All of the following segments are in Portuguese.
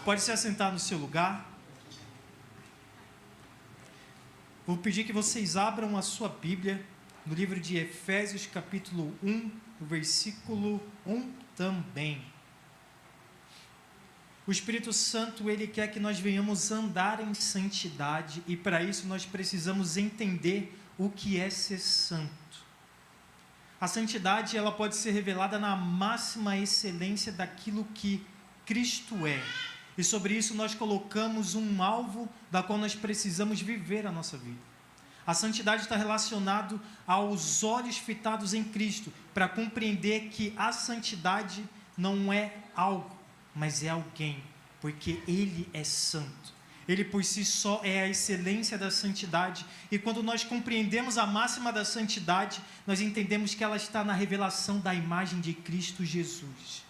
Pode se assentar no seu lugar. Vou pedir que vocês abram a sua Bíblia no livro de Efésios, capítulo 1, no versículo 1 também. O Espírito Santo, Ele quer que nós venhamos andar em santidade, e para isso nós precisamos entender o que é ser santo. A santidade, ela pode ser revelada na máxima excelência daquilo que Cristo é. E sobre isso nós colocamos um alvo da qual nós precisamos viver a nossa vida. A santidade está relacionado aos olhos fitados em Cristo, para compreender que a santidade não é algo, mas é alguém, porque Ele é santo. Ele por si só é a excelência da santidade, e quando nós compreendemos a máxima da santidade, nós entendemos que ela está na revelação da imagem de Cristo Jesus.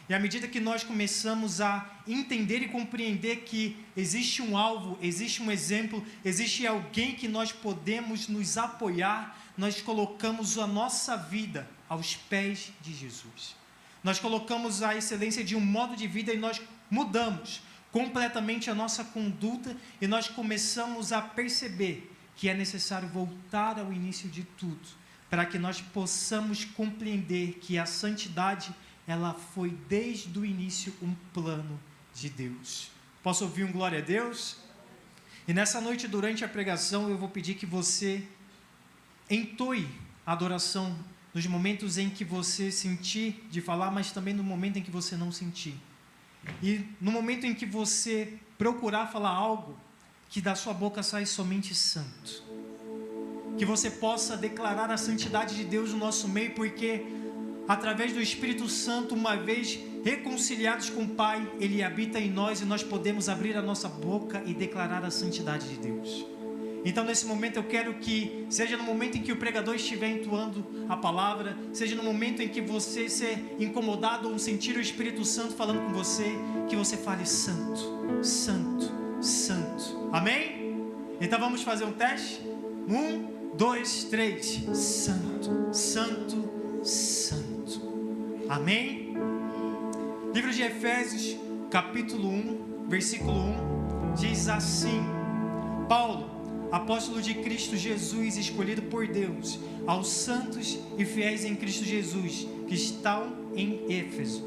E à medida que nós começamos a entender e compreender que existe um alvo, existe um exemplo, existe alguém que nós podemos nos apoiar, nós colocamos a nossa vida aos pés de Jesus. Nós colocamos a excelência de um modo de vida e nós mudamos completamente a nossa conduta, e nós começamos a perceber que é necessário voltar ao início de tudo, para que nós possamos compreender que a santidade, ela foi desde o início um plano de Deus. Posso ouvir um glória a Deus? E nessa noite, durante a pregação, eu vou pedir que você entoie a adoração nos momentos em que você sentir de falar, mas também no momento em que você não sentir. E no momento em que você procurar falar algo, que da sua boca sai somente santo. Que você possa declarar a santidade de Deus no nosso meio, porque através do Espírito Santo, uma vez reconciliados com o Pai, Ele habita em nós e nós podemos abrir a nossa boca e declarar a santidade de Deus. Então nesse momento eu quero que, seja no momento em que o pregador estiver entoando a palavra, seja no momento em que você ser incomodado ou sentir o Espírito Santo falando com você, que você fale santo, santo, santo. Amém? Então vamos fazer um teste? 1, 2, 3. Santo, santo, santo. Amém? Livro de Efésios, capítulo 1, versículo 1, diz assim: Paulo, apóstolo de Cristo Jesus, escolhido por Deus, aos santos e fiéis em Cristo Jesus, que estão em Éfeso,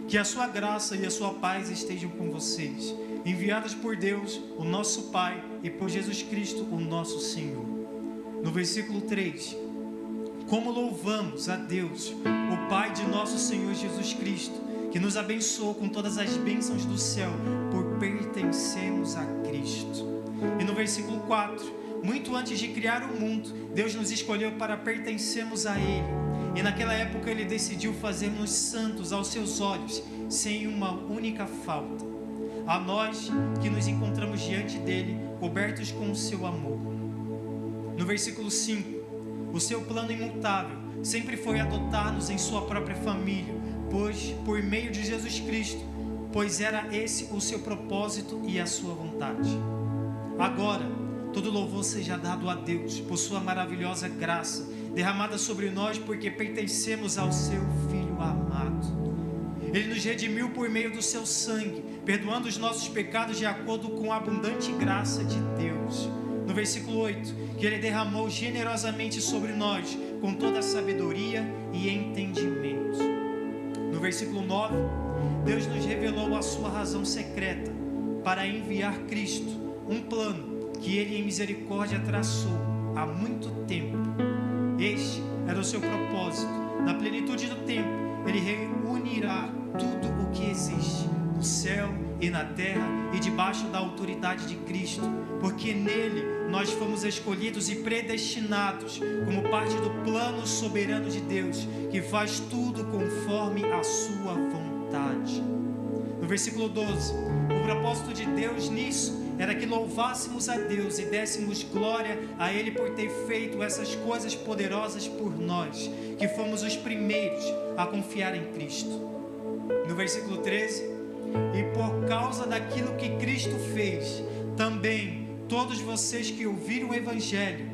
que a sua graça e a sua paz estejam com vocês, enviadas por Deus, o nosso Pai, e por Jesus Cristo, o nosso Senhor. No versículo 3, como louvamos a Deus, o Pai de nosso Senhor Jesus Cristo, que nos abençoou com todas as bênçãos do céu, por pertencermos a Cristo. E no versículo 4, muito antes de criar o mundo, Deus nos escolheu para pertencermos a Ele. E naquela época Ele decidiu fazer-nos santos aos seus olhos, sem uma única falta. A nós que nos encontramos diante dEle, cobertos com o seu amor. No versículo 5, o seu plano imutável sempre foi adotar-nos em sua própria família, pois por meio de Jesus Cristo, pois era esse o seu propósito e a sua vontade. Agora, todo louvor seja dado a Deus por sua maravilhosa graça, derramada sobre nós porque pertencemos ao seu Filho amado. Ele nos redimiu por meio do seu sangue, perdoando os nossos pecados de acordo com a abundante graça de Deus. No versículo 8, que Ele derramou generosamente sobre nós, com toda a sabedoria e entendimento. No versículo 9, Deus nos revelou a sua razão secreta para enviar Cristo, um plano que Ele em misericórdia traçou há muito tempo. Este era o seu propósito. Na plenitude do tempo, Ele reunirá tudo o que existe, no céu e na terra e debaixo da autoridade de Cristo, porque nele nós fomos escolhidos e predestinados como parte do plano soberano de Deus, que faz tudo conforme a sua vontade. No versículo 12, o propósito de Deus nisso era que louvássemos a Deus e dessemos glória a Ele por ter feito essas coisas poderosas por nós, que fomos os primeiros a confiar em Cristo. No versículo 13, e por causa daquilo que Cristo fez, também todos vocês que ouviram o Evangelho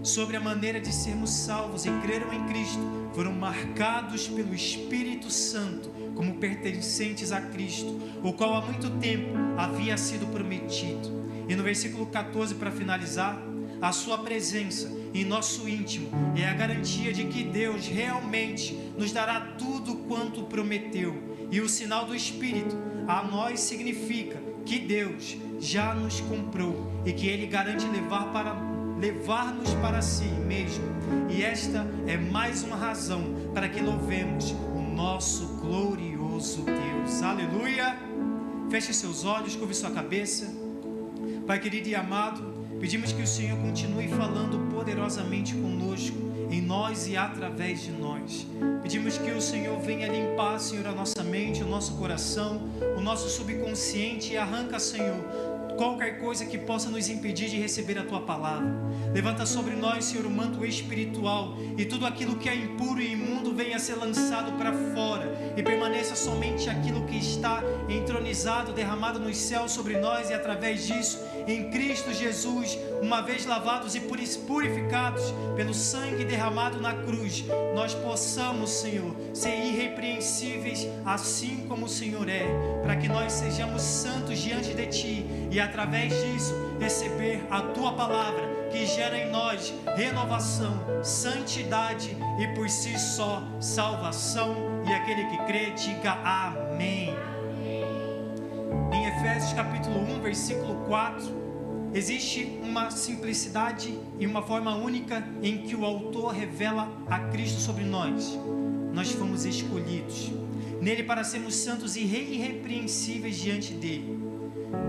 sobre a maneira de sermos salvos e creram em Cristo, foram marcados pelo Espírito Santo como pertencentes a Cristo, o qual há muito tempo havia sido prometido. E no versículo 14, para finalizar, a sua presença em nosso íntimo é a garantia de que Deus realmente nos dará tudo quanto prometeu. E o sinal do Espírito a nós significa que Deus já nos comprou e que Ele garante levar-nos para si mesmo. E esta é mais uma razão para que louvemos o nosso glorioso Deus. Aleluia! Feche seus olhos, curve sua cabeça. Pai querido e amado, pedimos que o Senhor continue falando poderosamente conosco, em nós e através de nós. Pedimos que o Senhor venha limpar, Senhor, a nossa mente, o nosso coração, o nosso subconsciente, e arranca, Senhor, qualquer coisa que possa nos impedir de receber a Tua palavra. Levanta sobre nós, Senhor, o manto espiritual, e tudo aquilo que é impuro e imundo venha a ser lançado para fora, e permaneça somente aquilo que está entronizado, derramado nos céus sobre nós, e através disso, em Cristo Jesus, uma vez lavados e purificados pelo sangue derramado na cruz, nós possamos, Senhor, ser irrepreensíveis assim como o Senhor é, para que nós sejamos santos diante de Ti, e através disso receber a Tua palavra, que gera em nós renovação, santidade e por si só salvação. E aquele que crê, diga amém. Em Efésios capítulo 1, versículo 4, existe uma simplicidade e uma forma única em que o autor revela a Cristo sobre nós. Nós fomos escolhidos nele para sermos santos e irrepreensíveis diante dele.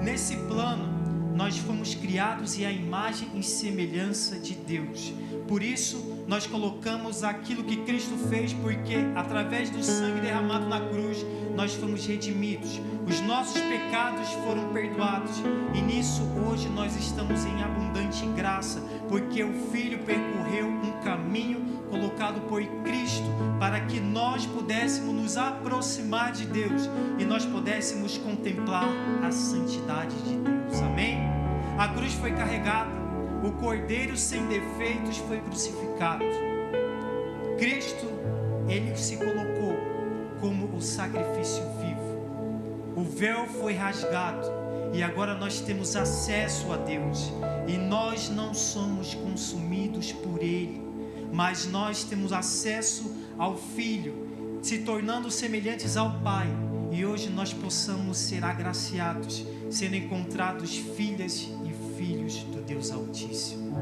Nesse plano, nós fomos criados e à imagem e semelhança de Deus. Por isso, nós colocamos aquilo que Cristo fez, porque através do sangue derramado na cruz, nós fomos redimidos. Os nossos pecados foram perdoados. E nisso, hoje, nós estamos em abundante graça, porque o Filho percorreu um caminho colocado por Cristo, para que nós pudéssemos nos aproximar de Deus e nós pudéssemos contemplar a santidade de Deus. Amém? A cruz foi carregada, o Cordeiro sem defeitos foi crucificado. Cristo, Ele se colocou como o sacrifício vivo. O véu foi rasgado e agora nós temos acesso a Deus, e nós não somos consumidos por Ele, mas nós temos acesso ao Filho, se tornando semelhantes ao Pai, e hoje nós possamos ser agraciados, sendo encontrados filhas e filhos do Deus Altíssimo.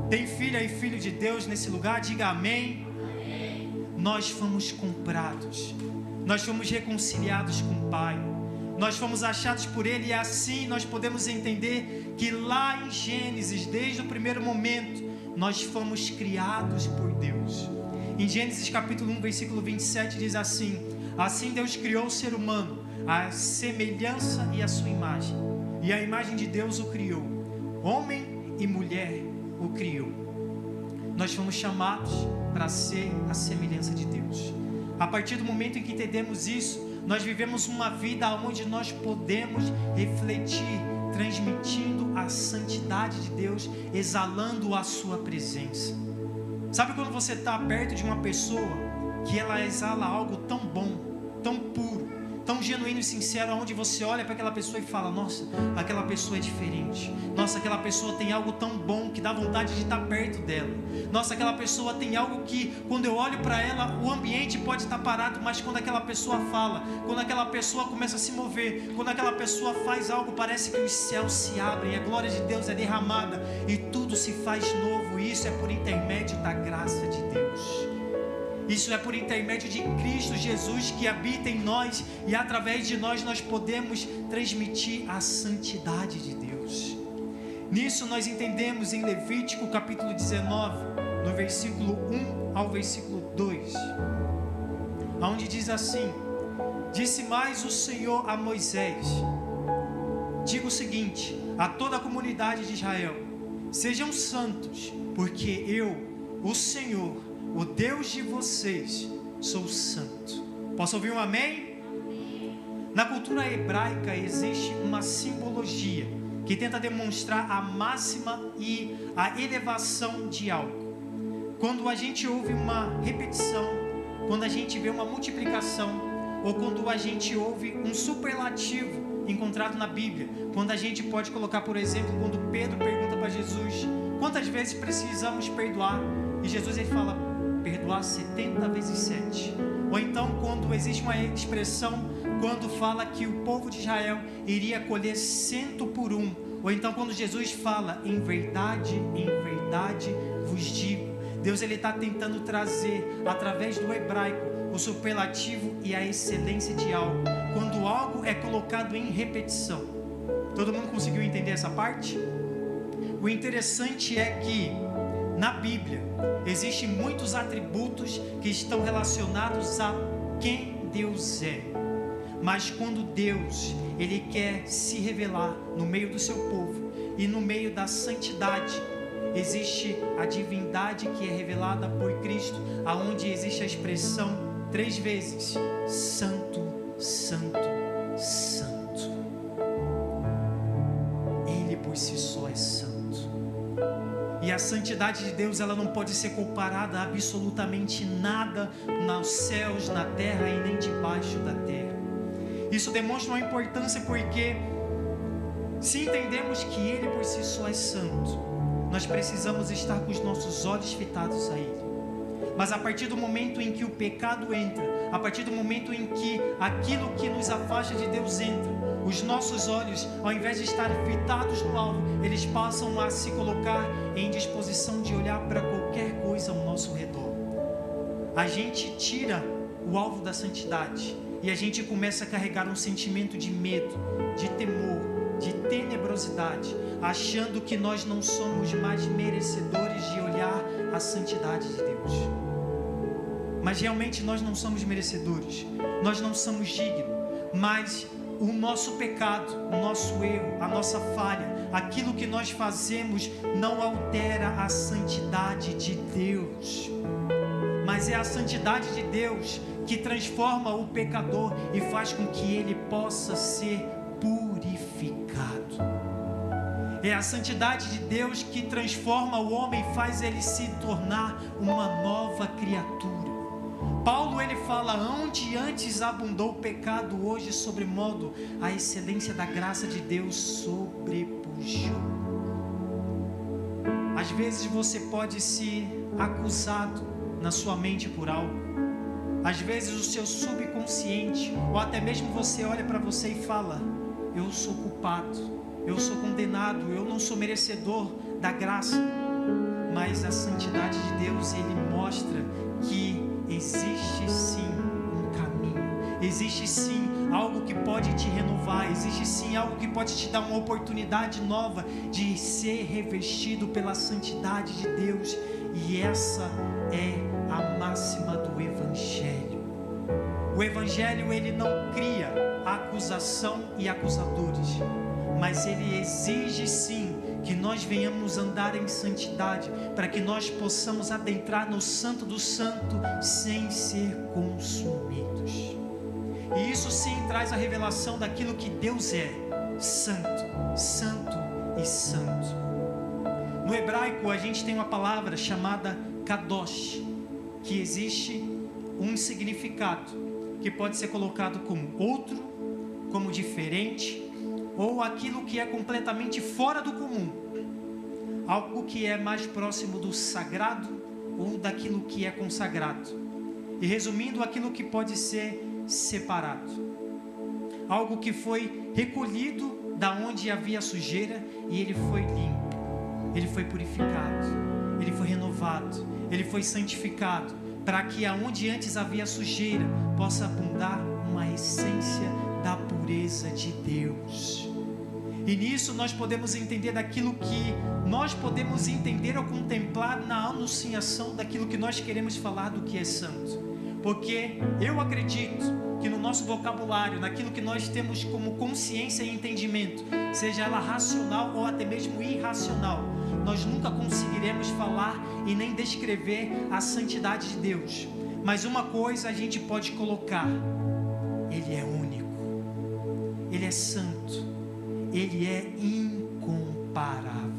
Tem filha e filho de Deus nesse lugar? Diga amém. Amém. Nós fomos comprados, nós fomos reconciliados com o Pai, nós fomos achados por Ele, e assim nós podemos entender que lá em Gênesis, desde o primeiro momento, nós fomos criados por Deus. Em Gênesis capítulo 1, versículo 27 diz assim: assim Deus criou o ser humano, a semelhança e a sua imagem, e a imagem de Deus o criou, homem e mulher o criou. Nós fomos chamados para ser a semelhança de Deus. A partir do momento em que entendemos isso, nós vivemos uma vida onde nós podemos refletir, transmitindo a santidade de Deus, exalando a sua presença. Sabe quando você está perto de uma pessoa que ela exala algo tão bom, tão puro, tão genuíno e sincero, onde você olha para aquela pessoa e fala: nossa, aquela pessoa é diferente, nossa, aquela pessoa tem algo tão bom que dá vontade de estar perto dela, nossa, aquela pessoa tem algo que quando eu olho para ela, o ambiente pode estar parado, mas quando aquela pessoa fala, quando aquela pessoa começa a se mover, quando aquela pessoa faz algo, parece que os céus se abrem, a glória de Deus é derramada e tudo se faz novo. E isso é por intermédio da graça de Deus. Isso é por intermédio de Cristo Jesus, que habita em nós, e através de nós podemos transmitir a santidade de Deus. Nisso nós entendemos em Levítico capítulo 19, no versículo 1 ao versículo 2, onde diz assim: disse mais o Senhor a Moisés: diga o seguinte a toda a comunidade de Israel: sejam santos, porque eu, o Senhor, o Deus de vocês, sou santo. Posso ouvir um amém? Na cultura hebraica existe uma simbologia que tenta demonstrar a máxima e a elevação de algo. Quando a gente ouve uma repetição, quando a gente vê uma multiplicação, ou quando a gente ouve um superlativo encontrado na Bíblia, quando a gente pode colocar, por exemplo, quando Pedro pergunta para Jesus: quantas vezes precisamos perdoar? E Jesus ele fala: perdoar 70 vezes 7. Ou então quando existe uma expressão, quando fala que o povo de Israel iria colher 100 por 1. Ou então quando Jesus fala: em verdade vos digo. Deus ele está tentando trazer, através do hebraico, o superlativo e a excelência de algo, quando algo é colocado em repetição. Todo mundo conseguiu entender essa parte? O interessante é que na Bíblia existem muitos atributos que estão relacionados a quem Deus é. Mas quando Deus ele quer se revelar no meio do seu povo e no meio da santidade, existe a divindade que é revelada por Cristo, aonde existe a expressão 3 vezes: santo, santo, santo. Ele por si só é santo. E a santidade de Deus, ela não pode ser comparada a absolutamente nada nos céus, na terra e nem debaixo da terra. Isso demonstra uma importância, porque se entendemos que Ele por si só é santo, nós precisamos estar com os nossos olhos fitados a Ele. Mas a partir do momento em que o pecado entra, a partir do momento em que aquilo que nos afasta de Deus entra, os nossos olhos, ao invés de estar fitados no alvo, eles passam a se colocar em disposição de olhar para qualquer coisa ao nosso redor. A gente tira o alvo da santidade e a gente começa a carregar um sentimento de medo, de temor, de tenebrosidade, achando que nós não somos mais merecedores de olhar a santidade de Deus. Mas realmente nós não somos merecedores, nós não somos dignos, mas o nosso pecado, o nosso erro, a nossa falha, aquilo que nós fazemos não altera a santidade de Deus, mas é a santidade de Deus que transforma o pecador e faz com que ele possa ser purificado. É a santidade de Deus que transforma o homem e faz ele se tornar uma nova criatura. Paulo ele fala: onde antes abundou o pecado, hoje sobremodo a excelência da graça de Deus sobrepujou. Às vezes você pode ser acusado na sua mente por algo. Às vezes o seu subconsciente, ou até mesmo você olha para você e fala: eu sou culpado, eu sou condenado, eu não sou merecedor da graça. Mas a santidade de Deus ele mostra que existe sim um caminho, existe sim algo que pode te renovar, existe sim algo que pode te dar uma oportunidade nova de ser revestido pela santidade de Deus. E essa é a máxima do Evangelho. O Evangelho ele não cria acusação e acusadores, mas ele exige sim que nós venhamos andar em santidade, para que nós possamos adentrar no Santo do Santo sem ser consumidos. E isso sim traz a revelação daquilo que Deus é: santo, santo e santo. No hebraico a gente tem uma palavra chamada kadosh, que existe um significado que pode ser colocado como outro, como diferente, ou aquilo que é completamente fora do comum, algo que é mais próximo do sagrado ou daquilo que é consagrado. E resumindo, aquilo que pode ser separado, algo que foi recolhido da onde havia sujeira e ele foi limpo, ele foi purificado, ele foi renovado, ele foi santificado, para que aonde antes havia sujeira possa abundar uma essência da pureza de Deus. E nisso nós podemos entender daquilo que nós podemos entender ou contemplar na anunciação daquilo que nós queremos falar do que é santo. Porque eu acredito que no nosso vocabulário, naquilo que nós temos como consciência e entendimento, seja ela racional ou até mesmo irracional, nós nunca conseguiremos falar e nem descrever a santidade de Deus. Mas uma coisa a gente pode colocar: Ele é único, Ele é santo, Ele é incomparável.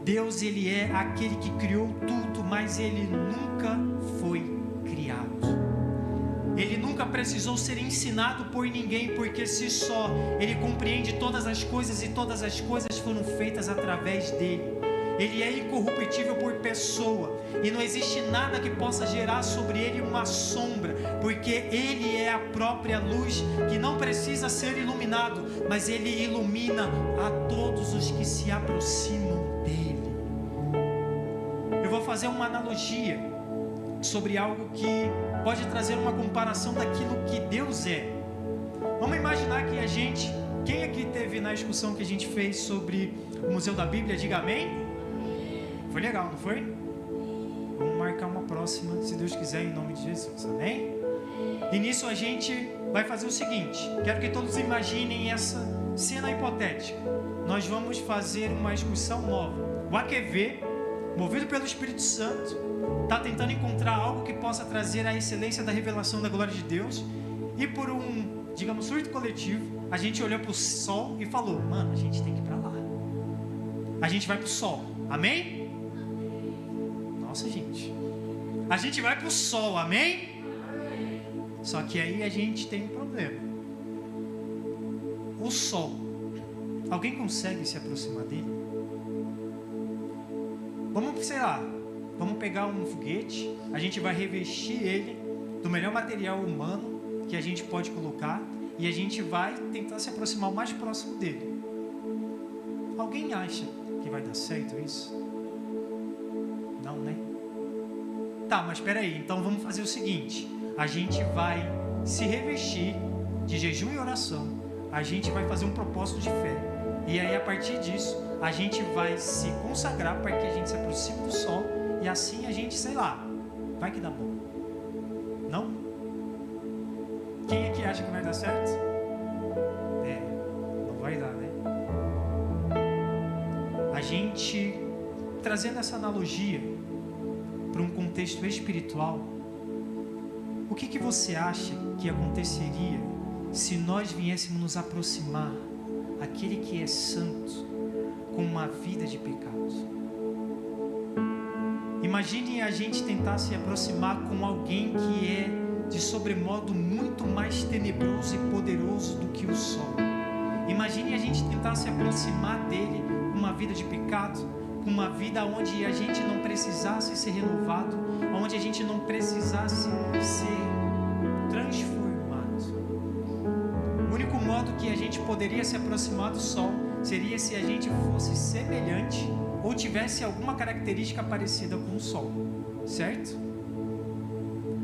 Deus, Ele é aquele que criou tudo, mas Ele nunca foi criado. Ele nunca nunca precisou ser ensinado por ninguém, porque si só Ele compreende todas as coisas e todas as coisas foram feitas através dele. Ele é incorruptível por pessoa e não existe nada que possa gerar sobre ele uma sombra, porque ele é a própria luz que não precisa ser iluminado, mas ele ilumina a todos os que se aproximam dele. Eu vou fazer uma analogia sobre algo que pode trazer uma comparação daquilo que Deus é. Vamos imaginar que quem aqui teve na excursão que a gente fez sobre o Museu da Bíblia, diga amém? Foi legal, não foi? Vamos marcar uma próxima, se Deus quiser, em nome de Jesus, amém? E nisso a gente vai fazer o seguinte: quero que todos imaginem essa cena hipotética. Nós vamos fazer uma excursão nova. O AQV, movido pelo Espírito Santo, está tentando encontrar algo que possa trazer a excelência da revelação da glória de Deus. E por um, digamos, surto coletivo, a gente olhou para o sol e falou: mano, a gente tem que ir para lá. A gente vai para o sol, amém? Nossa, gente, a gente vai para o sol, amém? Só que aí a gente tem um problema. O sol, alguém consegue se aproximar dele? Vamos, sei lá, vamos pegar um foguete, a gente vai revestir ele do melhor material humano que a gente pode colocar e a gente vai tentar se aproximar o mais próximo dele. Alguém acha que vai dar certo isso? Não, né? Tá, mas espera aí, então vamos fazer o seguinte: a gente vai se revestir de jejum e oração, a gente vai fazer um propósito de fé, e aí a partir disso a gente vai se consagrar para que a gente se aproxime do sol, e assim a gente, sei lá, vai que dá bom. Não? Quem é que acha que vai dar certo? Não vai dar, né? A gente, trazendo essa analogia para um contexto espiritual, o que você acha que aconteceria se nós viéssemos nos aproximar aquele que é santo com uma vida de pecados? Imagine a gente tentar se aproximar com alguém que é de sobremodo muito mais tenebroso e poderoso do que o sol. Imagine a gente tentar se aproximar dele com uma vida de pecado, com uma vida onde a gente não precisasse ser renovado, onde a gente não precisasse ser transformado. O único modo que a gente poderia se aproximar do sol seria se a gente fosse semelhante ou tivesse alguma característica parecida com o sol, certo?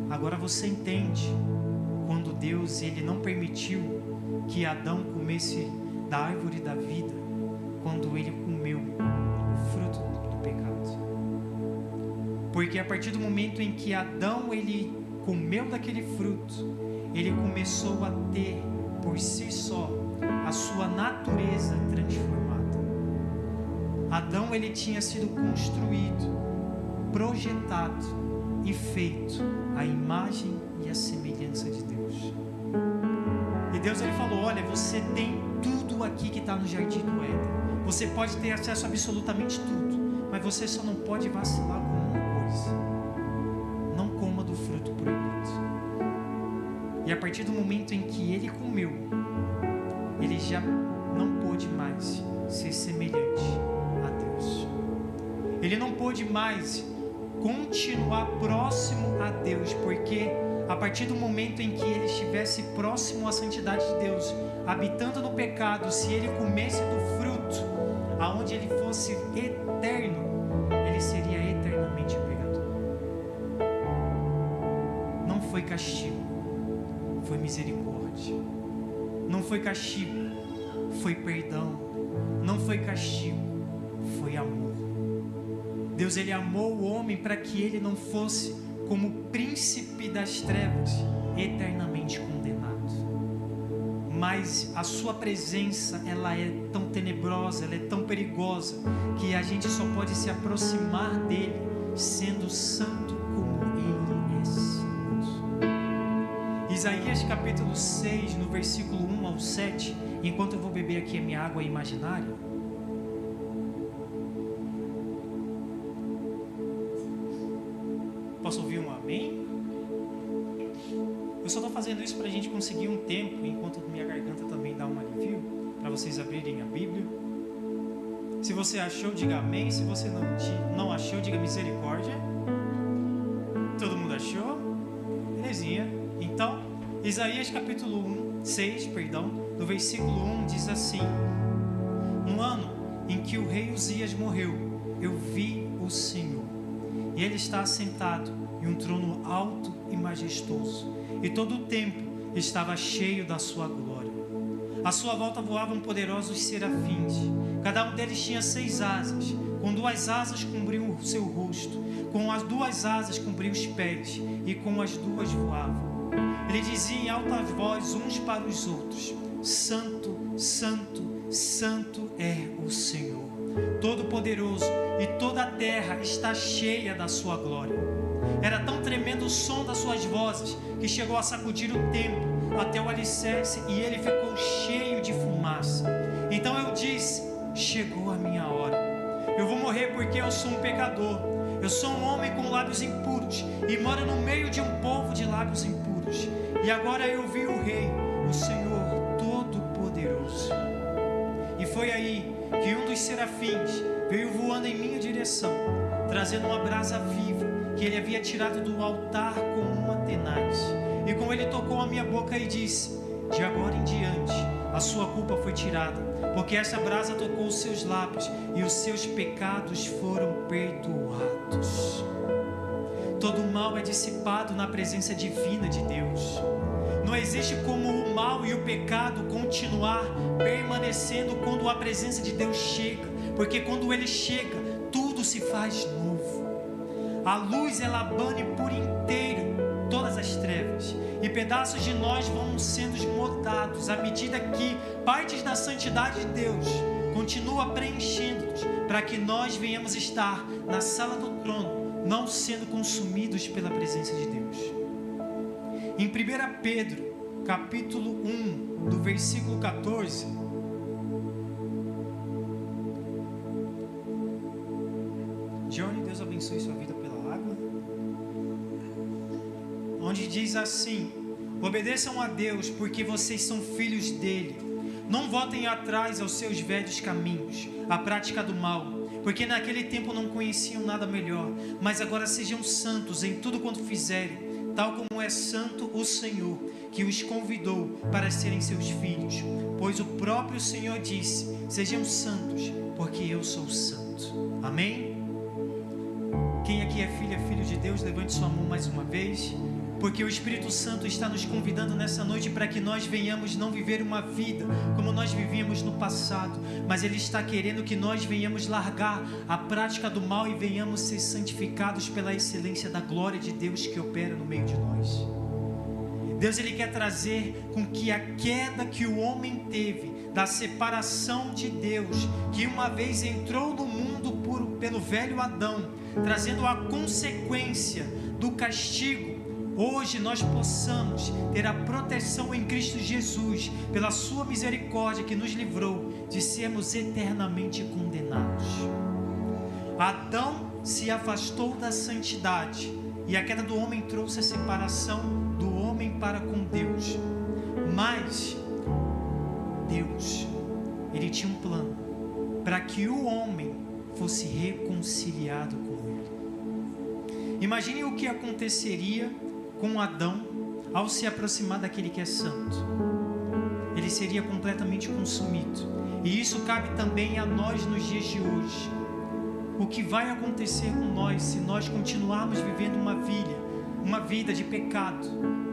Agora você entende quando Deus ele não permitiu que Adão comesse da árvore da vida, quando ele comeu o fruto do pecado. Porque a partir do momento em que Adão ele comeu daquele fruto, ele começou a ter por si só a sua natureza transformada. Adão ele tinha sido construído, projetado e feito à imagem e à semelhança de Deus. E Deus ele falou: olha, você tem tudo aqui que está no jardim do Éden. Você pode ter acesso a absolutamente tudo, mas você só não pode vacilar com uma coisa: não coma do fruto proibido. E a partir do momento em que ele comeu, ele já não pôde mais ser semelhante a Deus. Ele não pôde mais continuar próximo a Deus, porque a partir do momento em que ele estivesse próximo à santidade de Deus, habitando no pecado, se ele comesse do fruto, aonde ele fosse eterno, ele seria eternamente pecador. Não foi castigo, foi misericórdia. Não foi castigo, foi perdão. Não foi castigo, foi amor. Deus ele amou o homem para que ele não fosse como príncipe das trevas, eternamente condenado. Mas a sua presença, ela é tão tenebrosa, ela é tão perigosa, que a gente só pode se aproximar dele sendo santo como ele é santo. Isaías capítulo 6, no versículo 1 ao 7, enquanto eu vou beber aqui a minha água imaginária, posso ouvir um amém? Eu só estou fazendo isso para a gente conseguir um tempo, enquanto minha garganta também dá um alivio, para vocês abrirem a Bíblia. Se você achou, diga amém. Se você não achou, diga misericórdia. Todo mundo achou? Belezinha. Então, Isaías capítulo 6, do versículo 1 diz assim: no ano em que o rei Uzias morreu, eu vi o Senhor, e Ele está assentado em um trono alto e majestoso, e todo o templo estava cheio da sua glória. À sua volta voavam poderosos serafins, cada um deles tinha 6 asas, com 2 asas cobriam o seu rosto, com as 2 asas cobriam os pés, e com as 2 voavam. Ele dizia em alta voz uns para os outros: Santo, Santo, Santo é o Senhor Todo-Poderoso, e toda a terra está cheia da sua glória. Era tão tremendo o som das suas vozes que chegou a sacudir o templo até o alicerce, e ele ficou cheio de fumaça. Então eu disse: chegou a minha hora. Eu vou morrer porque eu sou um pecador. Eu sou um homem com lábios impuros e moro no meio de um povo de lábios impuros. E agora eu vi o Rei, o Senhor Todo-Poderoso. E foi aí que um dos serafins veio voando em minha direção, trazendo uma brasa viva que ele havia tirado do altar com uma tenaz. E com ele tocou a minha boca e disse: de agora em diante a sua culpa foi tirada, porque essa brasa tocou os seus lábios e os seus pecados foram perdoados. Todo o mal é dissipado na presença divina de Deus. Não existe como o mal e o pecado continuar permanecendo quando a presença de Deus chega, porque quando Ele chega, tudo se faz novo. A luz, ela bane por inteiro todas as trevas, e pedaços de nós vão sendo esmotados à medida que partes da santidade de Deus continua preenchendo-nos, para que nós venhamos estar na sala do trono, não sendo consumidos pela presença de Deus. Em 1 Pedro, capítulo 1, do versículo 14, Johnny, Deus abençoe sua vida pela água, onde diz assim: obedeçam a Deus, porque vocês são filhos dele. Não voltem atrás aos seus velhos caminhos, à prática do mal, porque naquele tempo não conheciam nada melhor. Mas agora sejam santos em tudo quanto fizerem, tal como é santo o Senhor, que os convidou para serem seus filhos. Pois o próprio Senhor disse: sejam santos, porque eu sou santo. Amém? Quem aqui é filho de Deus, levante sua mão mais uma vez. Porque o Espírito Santo está nos convidando nessa noite para que nós venhamos não viver uma vida como nós vivíamos no passado, mas Ele está querendo que nós venhamos largar a prática do mal e venhamos ser santificados pela excelência da glória de Deus que opera no meio de nós. Deus, Ele quer trazer com que a queda que o homem teve, da separação de Deus, que uma vez entrou no mundo pelo velho Adão, trazendo a consequência do castigo, hoje nós possamos ter a proteção em Cristo Jesus, pela sua misericórdia que nos livrou de sermos eternamente condenados. Adão se afastou da santidade, e a queda do homem trouxe a separação do homem para com Deus. Mas Deus, Ele tinha um plano para que o homem fosse reconciliado com Ele. Imagine o que aconteceria com Adão ao se aproximar daquele que é santo. Ele seria completamente consumido. E isso cabe também a nós nos dias de hoje. O que vai acontecer com nós se nós continuarmos vivendo uma vida de pecado,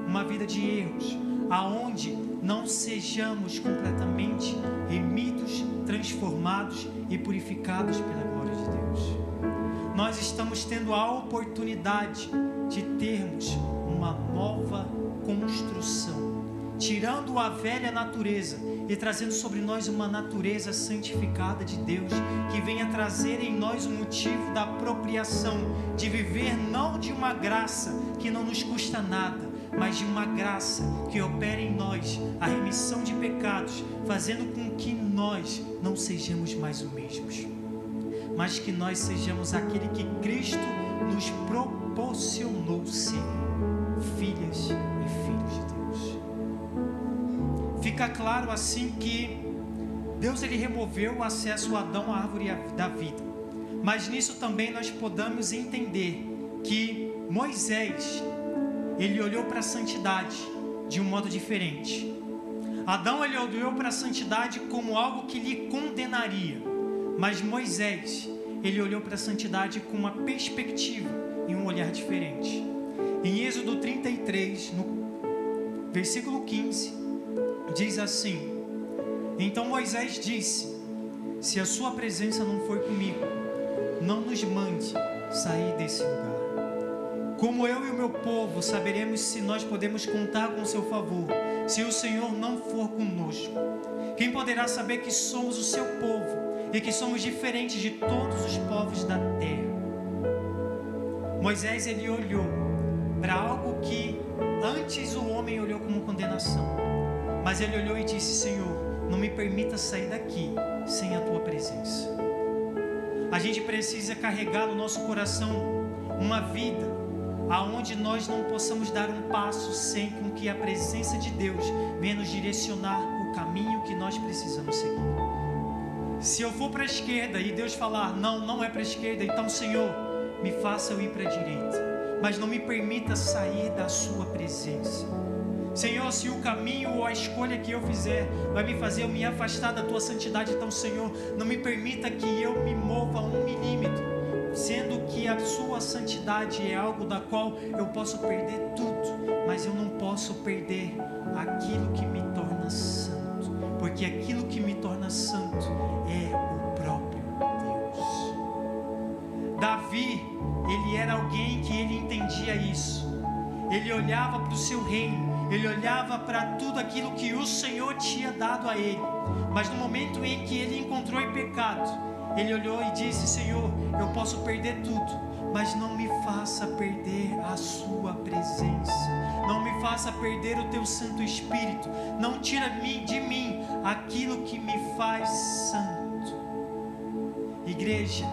uma vida de erros, aonde não sejamos completamente remidos, transformados e purificados pela glória de Deus. Nós estamos tendo a oportunidade de termos uma nova construção, tirando a velha natureza e trazendo sobre nós uma natureza santificada de Deus, que venha trazer em nós o motivo da apropriação, de viver não de uma graça que não nos custa nada, mas de uma graça que opera em nós a remissão de pecados, fazendo com que nós não sejamos mais os mesmos, mas que nós sejamos aquele que Cristo nos proporcionou ser, filhas e filhos de Deus. fica claro assim que Deus ele removeu o acesso a Adão à árvore da vida. Mas nisso também nós podemos entender que Moisés, ele olhou para a santidade de um modo diferente. Adão ele olhou para a santidade como algo que lhe condenaria, mas Moisés ele olhou para a santidade com uma perspectiva e um olhar diferente. Em Êxodo 33, no versículo 15, diz assim: então Moisés disse: se a sua presença não for comigo, não nos mande sair desse lugar. Como eu e o meu povo saberemos se nós podemos contar com o seu favor, se o Senhor não for conosco? Quem poderá saber que somos o seu povo e que somos diferentes de todos os povos da terra? Moisés ele olhou para algo que antes o homem olhou como condenação, mas ele olhou e disse: Senhor, não me permita sair daqui sem a tua presença. A gente precisa carregar no nosso coração uma vida aonde nós não possamos dar um passo sem com que a presença de Deus venha nos direcionar o caminho que nós precisamos seguir. Se eu for para a esquerda e Deus falar: não é para a esquerda, então Senhor, me faça eu ir para a direita, mas não me permita sair da sua presença. Senhor, se o caminho ou a escolha que eu fizer vai me fazer eu me afastar da tua santidade, então Senhor, não me permita que eu me mova 1 milímetro, sendo que a sua santidade é algo da qual eu posso perder tudo, mas eu não posso perder aquilo que me torna santo, porque aquilo que me torna santo é o próprio Deus. Davi, ele era alguém que ele entendia isso. Ele olhava para o seu reino, ele olhava para tudo aquilo que o Senhor tinha dado a ele, mas no momento em que ele encontrou em pecado, ele olhou e disse: Senhor, eu posso perder tudo, mas não me faça perder a sua presença, não me faça perder o teu Santo Espírito, não tira de mim aquilo que me faz santo. Igreja,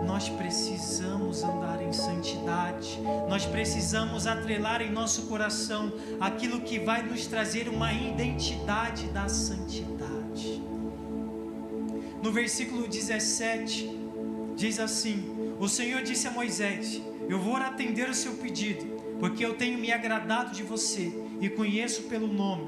nós precisamos andar em santidade, nós precisamos atrelar em nosso coração aquilo que vai nos trazer uma identidade da santidade. No versículo 17, diz assim: o Senhor disse a Moisés: eu vou atender o seu pedido, porque eu tenho me agradado de você e conheço pelo nome.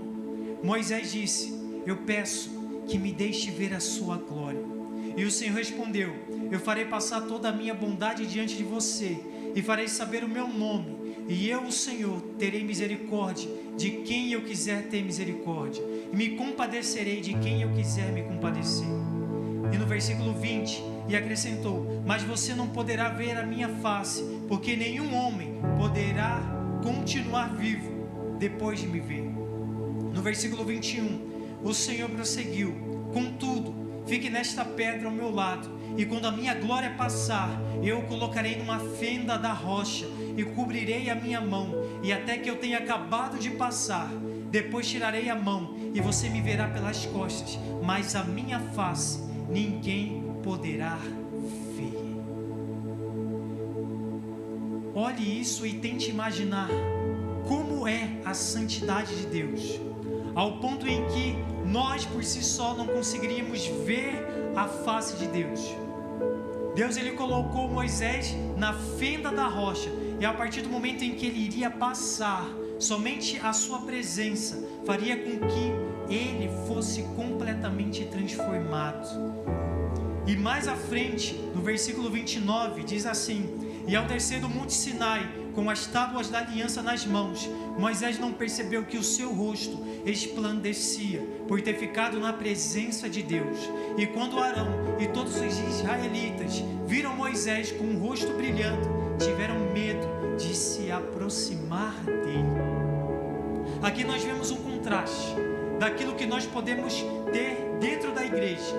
Moisés disse: eu peço que me deixe ver a sua glória. E o Senhor respondeu: eu farei passar toda a minha bondade diante de você e farei saber o meu nome, e eu, o Senhor, terei misericórdia de quem eu quiser ter misericórdia, e me compadecerei de quem eu quiser me compadecer. E no versículo 20, e acrescentou: mas você não poderá ver a minha face, porque nenhum homem poderá continuar vivo depois de me ver. No versículo 21, o Senhor prosseguiu: contudo, fique nesta pedra ao meu lado, e quando a minha glória passar, eu o colocarei numa fenda da rocha, e cobrirei a minha mão, e até que eu tenha acabado de passar, depois tirarei a mão, e você me verá pelas costas, mas a minha face ninguém poderá ver. Olhe isso e tente imaginar como é a santidade de Deus, ao ponto em que nós por si só não conseguiríamos ver a face de Deus. Deus ele colocou Moisés na fenda da rocha, e a partir do momento em que ele iria passar, somente a sua presença faria com que ele fosse completamente transformado. E mais à frente, no versículo 29, diz assim: e ao descer do monte Sinai, com as tábuas da aliança nas mãos, Moisés não percebeu que o seu rosto resplandecia, por ter ficado na presença de Deus. E quando Arão e todos os israelitas viram Moisés com o rosto brilhando, tiveram medo de se aproximar dele. Aqui nós vemos um contraste daquilo que nós podemos ter dentro da igreja.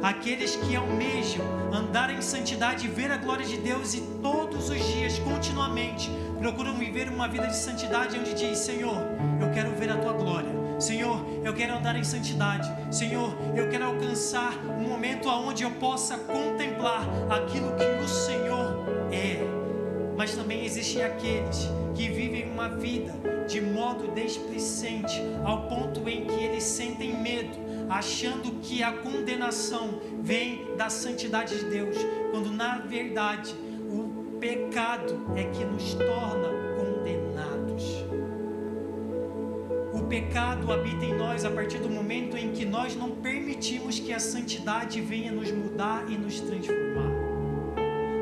Aqueles que almejam andar em santidade e ver a glória de Deus, e todos os dias, continuamente, procuram viver uma vida de santidade, onde diz: Senhor, eu quero ver a tua glória. Senhor, eu quero andar em santidade. Senhor, eu quero alcançar um momento onde eu possa contemplar aquilo que o Senhor é. mas também existem aqueles que vivem uma vida de modo displicente, ao ponto em que eles sentem medo, achando que a condenação vem da santidade de Deus, quando na verdade o pecado é que nos torna condenados. O pecado habita em nós a partir do momento em que nós não permitimos que a santidade venha nos mudar e nos transformar.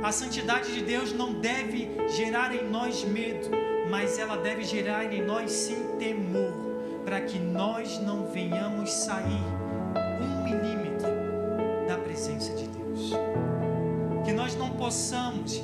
A santidade de Deus não deve gerar em nós medo, mas ela deve gerar em nós sim temor, para que nós não venhamos sair 1 milímetro da presença de Deus. Que nós não possamos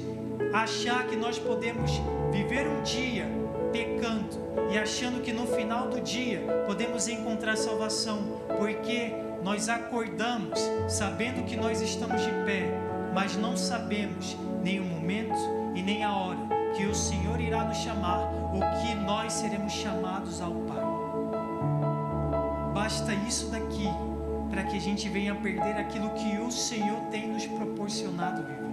achar que nós podemos viver um dia pecando e achando que no final do dia podemos encontrar salvação, porque nós acordamos sabendo que nós estamos de pé, mas não sabemos nem o momento e nem a hora que o Senhor irá nos chamar, ou que nós seremos chamados ao Pai. Basta isso daqui para que a gente venha perder aquilo que o Senhor tem nos proporcionado viver.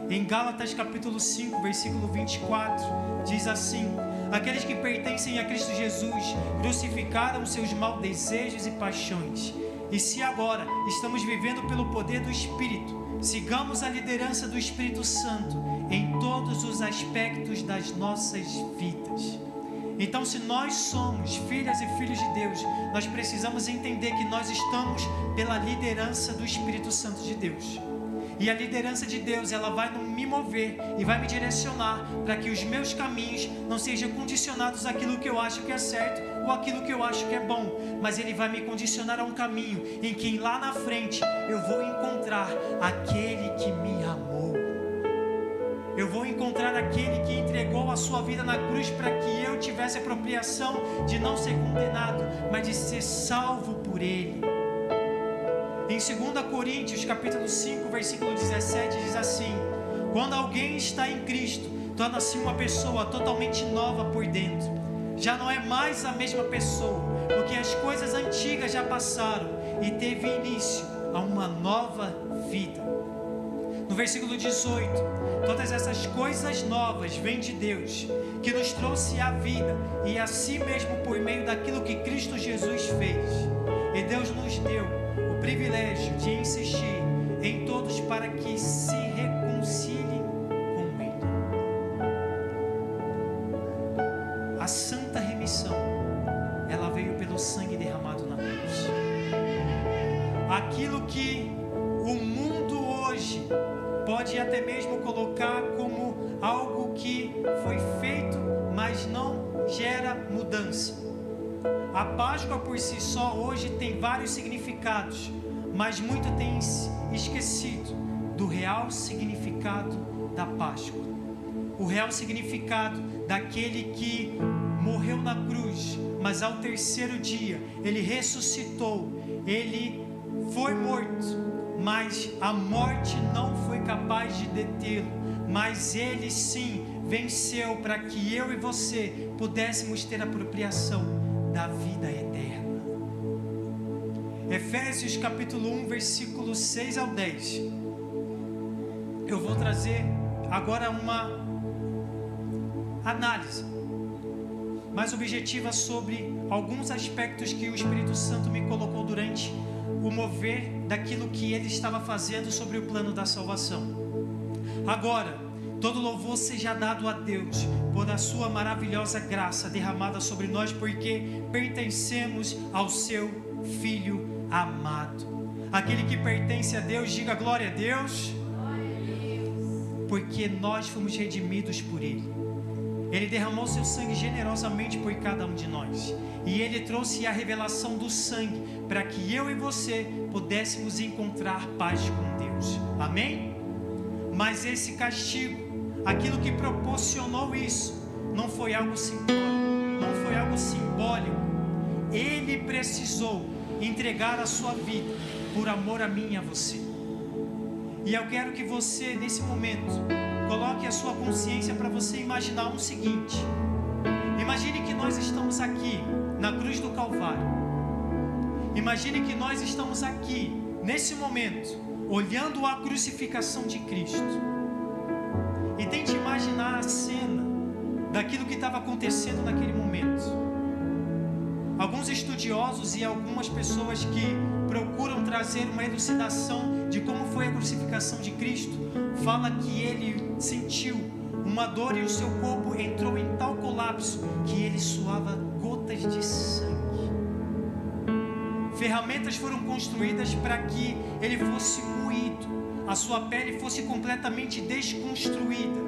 Em Gálatas capítulo 5, versículo 24, diz assim: aqueles que pertencem a Cristo Jesus crucificaram seus maus desejos e paixões. E se agora estamos vivendo pelo poder do Espírito, sigamos a liderança do Espírito Santo em todos os aspectos das nossas vidas. Então, se nós somos filhas e filhos de Deus, nós precisamos entender que nós estamos pela liderança do Espírito Santo de Deus. E a liderança de Deus, ela vai me mover e vai me direcionar para que os meus caminhos não sejam condicionados àquilo que eu acho que é certo ou àquilo que eu acho que é bom, mas Ele vai me condicionar a um caminho em que lá na frente eu vou encontrar aquele que me amou. Eu vou encontrar aquele que entregou a sua vida na cruz para que eu tivesse a apropriação de não ser condenado, mas de ser salvo por Ele. Em 2 Coríntios, capítulo 5, versículo 17, diz assim: quando alguém está em Cristo, torna-se uma pessoa totalmente nova por dentro. Já não é mais a mesma pessoa, porque as coisas antigas já passaram e teve início a uma nova vida. No versículo 18, todas essas coisas novas vêm de Deus, que nos trouxe a vida e a si mesmo por meio daquilo que Cristo Jesus fez. E Deus nos deu o privilégio de insistir em todos para que se reconciliem com Ele. A santa remissão, ela veio pelo sangue derramado na cruz. Aquilo que o mundo hoje pode até mesmo colocar como algo que foi feito, mas não gera mudança. A Páscoa por si só hoje tem vários significados, mas muito tem esquecido do real significado da Páscoa. O real significado daquele que morreu na cruz, mas ao terceiro dia ele ressuscitou, ele foi morto, mas a morte não foi capaz de detê-lo, mas ele sim venceu para que eu e você pudéssemos ter apropriação da vida eterna. Efésios capítulo 1, versículo 6 ao 10. Eu vou trazer agora uma análise mais objetiva sobre alguns aspectos que o Espírito Santo me colocou durante o mover daquilo que Ele estava fazendo sobre o plano da salvação. Agora, todo louvor seja dado a Deus por a sua maravilhosa graça derramada sobre nós, porque pertencemos ao seu Filho amado. Aquele que pertence a Deus, diga glória a Deus. Porque nós fomos redimidos por Ele. Ele derramou seu sangue generosamente por cada um de nós. E Ele trouxe a revelação do sangue para que eu e você pudéssemos encontrar paz com Deus. Amém? Mas esse castigo, aquilo que proporcionou isso, não foi algo simbólico, não foi algo simbólico. Ele precisou entregar a sua vida por amor a mim e a você. E eu quero que você, nesse momento, coloque a sua consciência para você imaginar o seguinte: imagine que nós estamos aqui na cruz do Calvário. Imagine que nós estamos aqui nesse momento olhando a crucificação de Cristo. E tente imaginar a cena daquilo que estava acontecendo naquele momento. Alguns estudiosos e algumas pessoas que procuram trazer uma elucidação de como foi a crucificação de Cristo, fala que ele sentiu uma dor e o seu corpo entrou em tal colapso que ele suava gotas de sangue. Ferramentas foram construídas para que ele fosse moído, a sua pele fosse completamente desconstruída.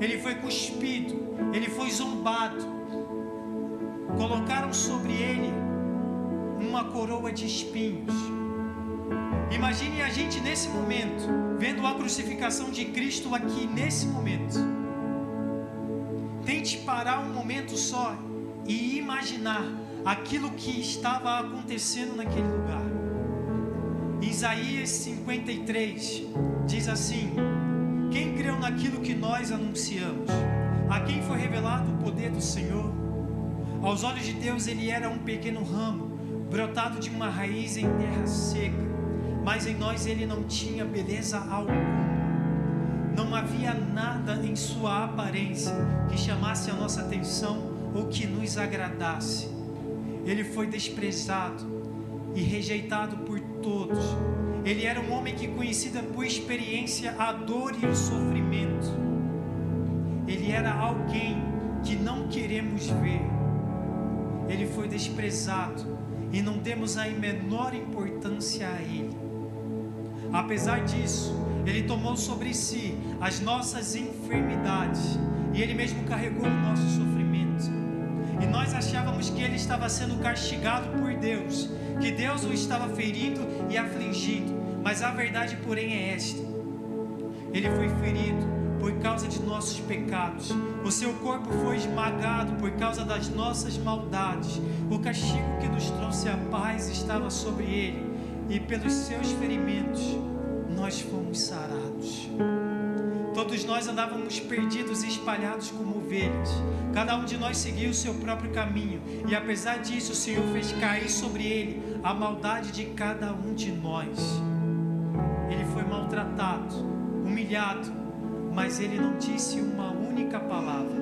Ele foi cuspido, ele foi zombado. Colocaram sobre ele uma coroa de espinhos. Imagine a gente nesse momento, vendo a crucificação de Cristo aqui nesse momento. Tente parar um momento só e imaginar aquilo que estava acontecendo naquele lugar. Isaías 53 diz assim: quem creu naquilo que nós anunciamos? A quem foi revelado o poder do Senhor? Aos olhos de Deus ele era um pequeno ramo, brotado de uma raiz em terra seca, mas em nós ele não tinha beleza alguma. Não havia nada em sua aparência que chamasse a nossa atenção ou que nos agradasse. Ele foi desprezado e rejeitado por todos. Ele era um homem que conhecia por experiência a dor e o sofrimento. Ele era alguém que não queremos ver. Ele foi desprezado e não demos a menor importância a ele. Apesar disso, ele tomou sobre si as nossas enfermidades e ele mesmo carregou o nosso sofrimento. E nós achávamos que ele estava sendo castigado por Deus, que Deus o estava ferindo e afligindo, mas a verdade, porém, é esta: ele foi ferido por causa de nossos pecados, o seu corpo foi esmagado por causa das nossas maldades, o castigo que nos trouxe a paz estava sobre ele, e pelos seus ferimentos nós fomos sarados. Todos nós andávamos perdidos e espalhados como ovelhas, cada um de nós seguia o seu próprio caminho, e apesar disso o Senhor fez cair sobre ele a maldade de cada um de nós. Ele foi maltratado, humilhado, mas ele não disse uma única palavra.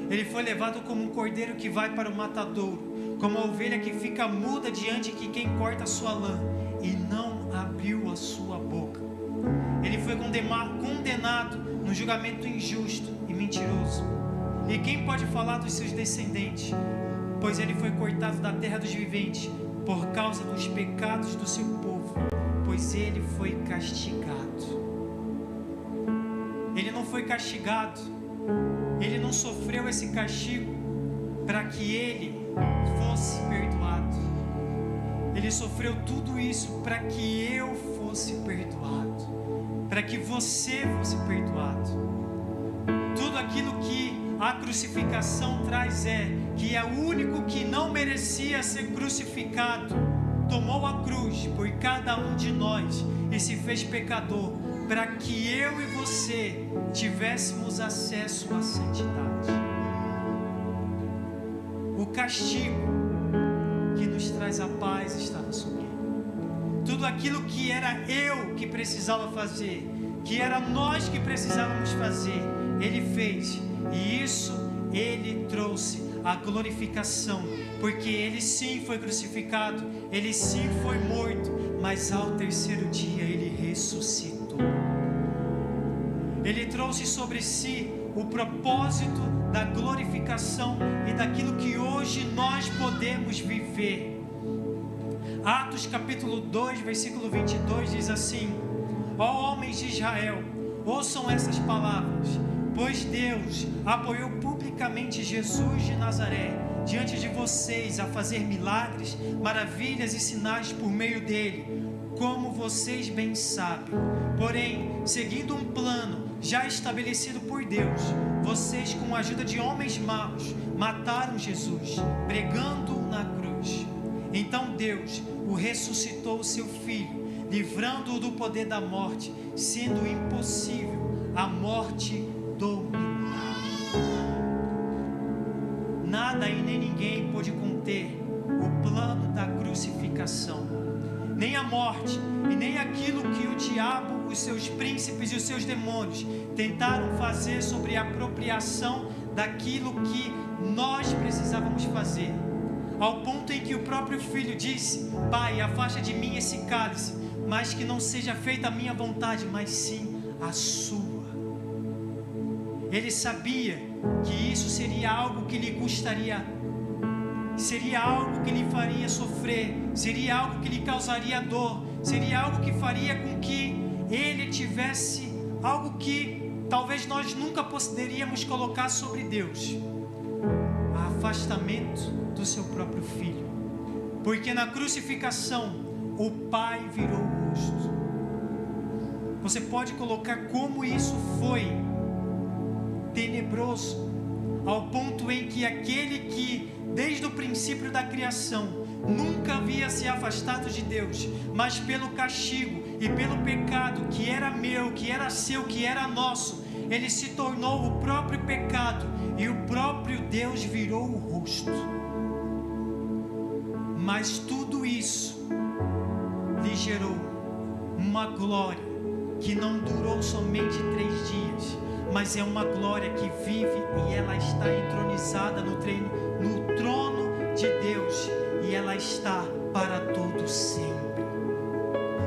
Ele foi levado como um cordeiro que vai para o matadouro, como a ovelha que fica muda diante de quem corta a sua lã, e não abriu a sua boca. Ele foi condenado no julgamento injusto e mentiroso. E quem pode falar dos seus descendentes? Pois ele foi cortado da terra dos viventes por causa dos pecados do seu povo, pois ele foi castigado. Ele não foi castigado, ele não sofreu esse castigo para que ele fosse perdoado. Ele sofreu tudo isso para que eu fosse perdoado, para que você fosse perdoado. Tudo aquilo que a crucificação traz é que é o único que não merecia ser crucificado tomou a cruz por cada um de nós e se fez pecador, para que eu e você tivéssemos acesso à santidade. O castigo que nos traz a paz estava sobre ele. Tudo aquilo que era eu que precisava fazer, que era nós que precisávamos fazer, ele fez. E isso ele trouxe a glorificação, porque ele sim foi crucificado, ele sim foi morto, mas ao terceiro dia ele ressuscitou. Ele trouxe sobre si o propósito da glorificação e daquilo que hoje nós podemos viver. Atos capítulo 2, versículo 22 diz assim: ó homens de Israel, ouçam essas palavras, pois Deus apoiou publicamente Jesus de Nazaré diante de vocês a fazer milagres, maravilhas e sinais por meio dele, como vocês bem sabem. Porém, seguindo um plano já estabelecido por Deus, vocês, com a ajuda de homens maus, mataram Jesus, pregando-o na cruz. Então Deus o ressuscitou, o seu filho, livrando-o do poder da morte, sendo impossível a morte dominá-lo. Nada e nem ninguém pôde conter o plano da crucificação. nem a morte e nem aquilo que o diabo, os seus príncipes e os seus demônios tentaram fazer sobre a apropriação daquilo que nós precisávamos fazer. Ao ponto em que o próprio filho disse: Pai, afasta de mim esse cálice, mas que não seja feita a minha vontade, mas sim a sua. Ele sabia que isso seria algo que lhe custaria, seria algo que lhe faria sofrer, seria algo que lhe causaria dor, seria algo que faria com que ele tivesse algo que talvez nós nunca poderíamos colocar sobre Deus: afastamento do seu próprio filho. Porque na crucificação o Pai virou o rosto. Você pode colocar como isso foi tenebroso, ao ponto em que aquele que desde o princípio da criação nunca havia se afastado de Deus, mas pelo castigo e pelo pecado que era meu, que era seu, que era nosso, ele se tornou o próprio pecado e o próprio Deus virou o rosto. Mas tudo isso lhe gerou uma glória que não durou somente 3 dias, mas é uma glória que vive e ela está entronizada no trono de Deus, e ela está para todo sempre.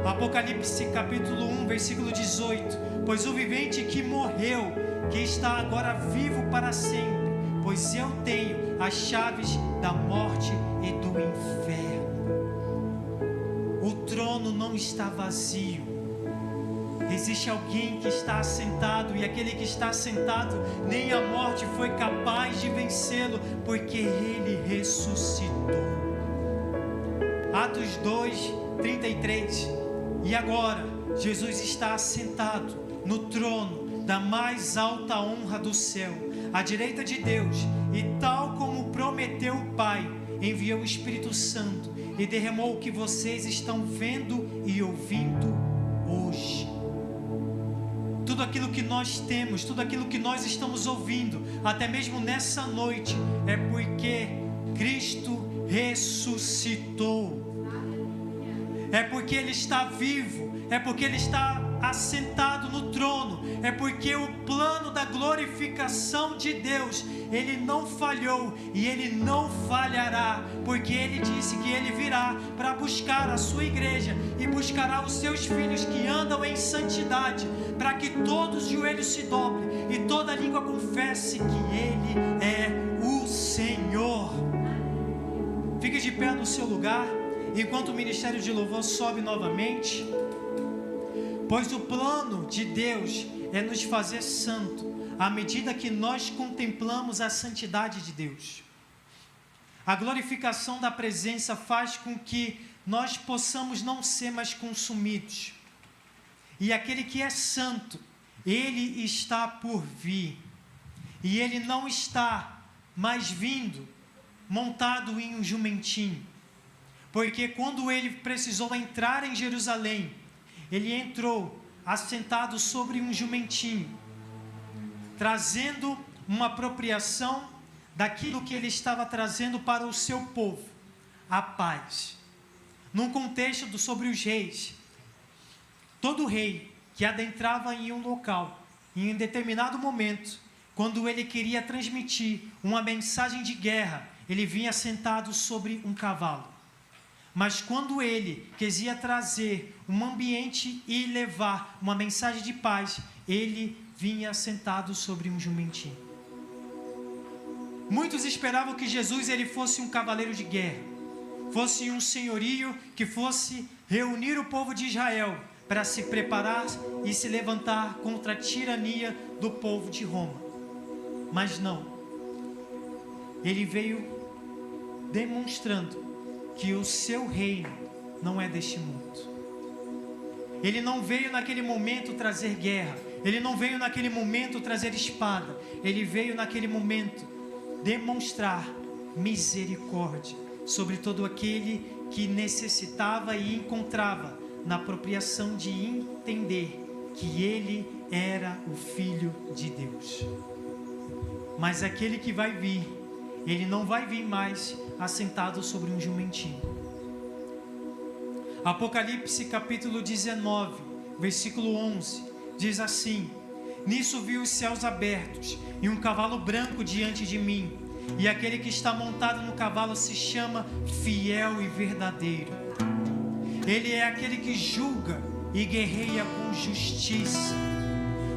Apocalipse capítulo 1, versículo 18: Pois o vivente que morreu, que está agora vivo para sempre, pois eu tenho as chaves da morte e do inferno. O trono não está vazio. Existe alguém que está assentado, e aquele que está assentado, nem a morte foi capaz de vencê-lo, porque ele ressuscitou. Atos 2, 33. E agora, Jesus está assentado no trono da mais alta honra do céu, à direita de Deus, e tal como prometeu o Pai, enviou o Espírito Santo e derramou o que vocês estão vendo e ouvindo hoje. Tudo aquilo que nós temos, tudo aquilo que nós estamos ouvindo, até mesmo nessa noite, é porque Cristo ressuscitou. É porque Ele está vivo, é porque Ele está assentado no trono, é porque o plano da glorificação de Deus, Ele não falhou e Ele não falhará, porque Ele disse que Ele virá para buscar a sua igreja e buscará os seus filhos que andam em santidade, para que todos os joelhos se dobrem e toda língua confesse que Ele é o Senhor. Fique de pé no seu lugar, enquanto o ministério de louvor sobe novamente. Pois o plano de Deus é nos fazer santo, à medida que nós contemplamos a santidade de Deus. A glorificação da presença faz com que nós possamos não ser mais consumidos. E aquele que é santo, ele está por vir. E ele não está mais vindo montado em um jumentinho. Porque quando ele precisou entrar em Jerusalém, ele entrou assentado sobre um jumentinho, trazendo uma apropriação daquilo que ele estava trazendo para o seu povo, a paz. Num contexto sobre os reis, todo rei que adentrava em um local, em um determinado momento, quando ele queria transmitir uma mensagem de guerra, ele vinha sentado sobre um cavalo. Mas quando ele quisia trazer um ambiente e levar uma mensagem de paz, ele vinha sentado sobre um jumentinho. Muitos esperavam que Jesus ele fosse um cavaleiro de guerra, fosse um senhorio que fosse reunir o povo de Israel para se preparar e se levantar contra a tirania do povo de Roma. Mas não. Ele veio demonstrando que o seu reino não é deste mundo. Ele não veio naquele momento trazer guerra, ele não veio naquele momento trazer espada, ele veio naquele momento demonstrar misericórdia sobre todo aquele que necessitava e encontrava na apropriação de entender que ele era o Filho de Deus. Mas aquele que vai vir, ele não vai vir mais assentado sobre um jumentinho. Apocalipse capítulo 19, versículo 11, diz assim: Nisso vi os céus abertos e um cavalo branco diante de mim, e aquele que está montado no cavalo se chama Fiel e Verdadeiro. Ele é aquele que julga e guerreia com justiça.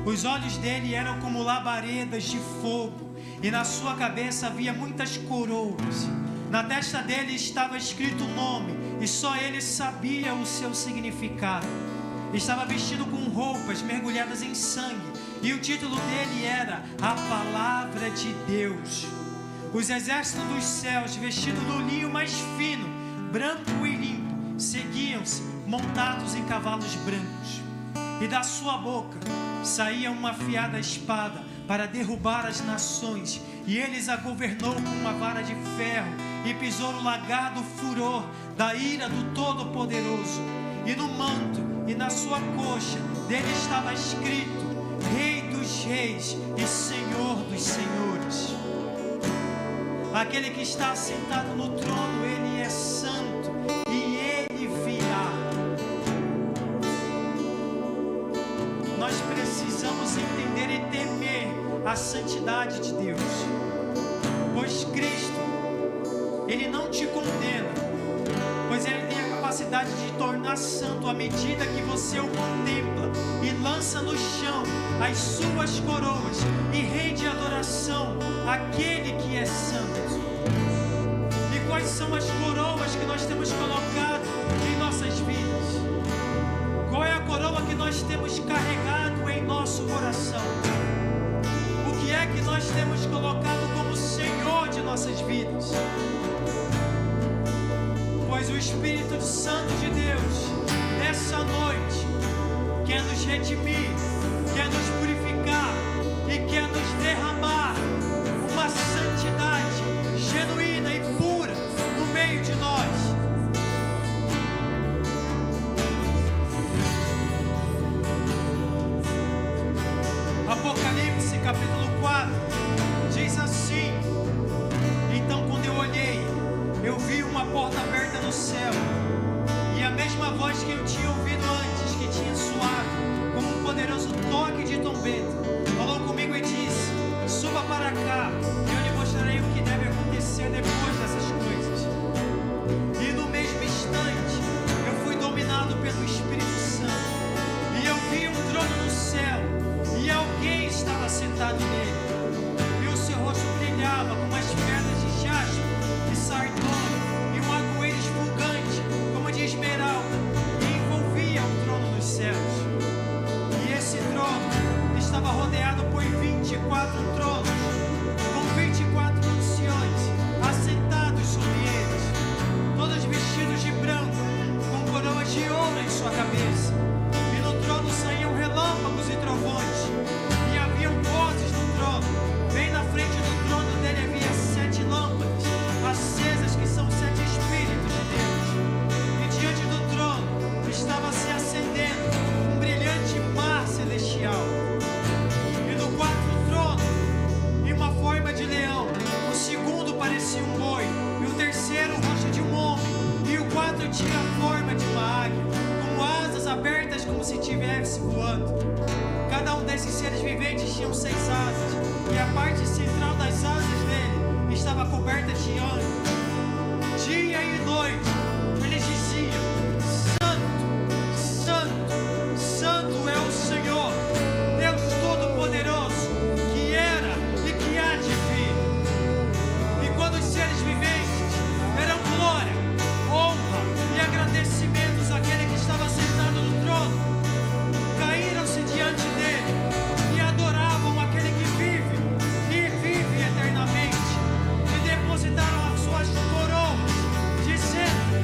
Os olhos dele eram como labaredas de fogo, e na sua cabeça havia muitas coroas. Na testa dele estava escrito o nome, e só ele sabia o seu significado. Estava vestido com roupas mergulhadas em sangue, e o título dele era A Palavra de Deus. Os exércitos dos céus, vestidos do linho mais fino, branco e limpo, seguiam-se, montados em cavalos brancos. E da sua boca saía uma afiada espada para derrubar as nações, e eles a governou com uma vara de ferro, e pisou no lagar do furor da ira do Todo-Poderoso. E no manto e na sua coxa dele estava escrito: Rei dos Reis e Senhor dos Senhores. Aquele que está sentado no trono, ele é santo, e ele virá. Nós precisamos entender e temer a santidade de Deus, pois Cristo, Ele não te condena, pois Ele tem a capacidade de tornar santo à medida que você o contempla e lança no chão as suas coroas e rende adoração àquele que é santo. E quais são as coroas que nós temos colocado em nossas vidas? Qual é a coroa que nós temos carregado em nosso coração? O que é que nós temos colocado como Senhor de nossas vidas? Pois o Espírito Santo de Deus, nessa noite, quer nos redimir, quer nos purificar e quer nos derramar uma santidade genuína e pura no meio de nós. Apocalipse capítulo 4 diz assim: Então quando eu olhei, eu vi uma porta aberta no céu, e a mesma voz que eu tinha ouvido antes, que tinha soado como um poderoso toque de trombeta, falou comigo e disse: Suba para cá, e eu lhe mostrarei o que deve acontecer depois dessas coisas. E no mesmo instante, eu fui dominado pelo Espírito Santo, e eu vi um trono no céu, e alguém estava sentado nele, e o seu rosto brilhava como as pedras de jaspe e sardônio, e um arco-íris fulgante como de esmeralda, e envolvia o trono nos céus. E esse trono estava rodeado por 24 tronos, com 24 anciões assentados sobre eles, todos vestidos de branco, com coroas de ouro em sua cabeça. E no trono saíam relâmpagos e trovões, e haviam vozes no trono. Bem na frente do trono dele havia 7 lâmpadas acesas, que são 7 Espíritos de Deus. E diante do trono estava se acendendo um brilhante mar celestial. E no quarto trono, em uma forma de leão, o segundo parecia um boi, e o terceiro o rosto de um homem, e o quarto tinha a forma de uma águia, com asas abertas como se estivesse voando. Cada um desses seres viventes tinha 6 asas, e a parte central das asas dele estava coberta de anjos. Dia e noite eles diziam: Santo, Santo, Santo é o Senhor, Deus Todo-Poderoso, que era e que há de vir. E quando os seres viventes deram glória, honra e agradecimentos àquele que estava sentado no trono, caíram-se diante dele e adoravam aquele que vive e vive eternamente, e depositaram as suas coroas, dizendo: